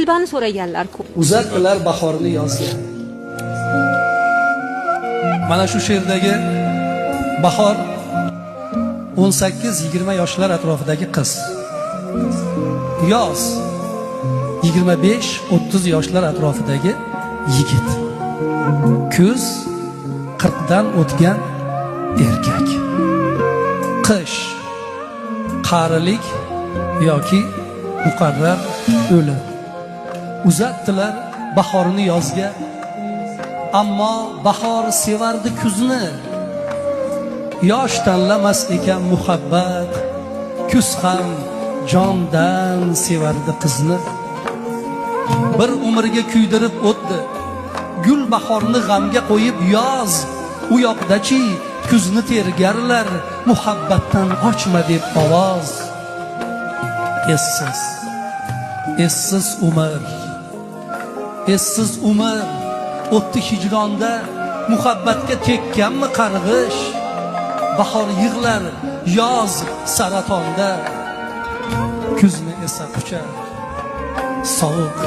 telbani so'raganlar ko'p. Uzatdilar bahorni yozga. Mana shu she'rdagi bahor 18-20 yoshlar atrofidagi qiz. Yoz 25-30 yoshlar atrofidagi yigit. Kuz 40dan o'tgan erkak. Qish qarilik yoki muqarrar o'lim. Uzatdilar bahorni yozga, ammo bahor sevardi kuzni. Yosh tanlamas ekan muhabbat, kuz ham jondan sevardi qizni. Bir umrga kuydirib o'tdi, gul bahorni g'amga qo'yib yoz. U yoqdachi kuzni tergarlar, muhabbatdan ochma deb ovoz. Essiz umr, essiz umr o'tdi hijronda, muhabbatga tekkanmi qarg'ish? Bahor yig'lar, yoz saratonda, kuzni esa quchar sovuq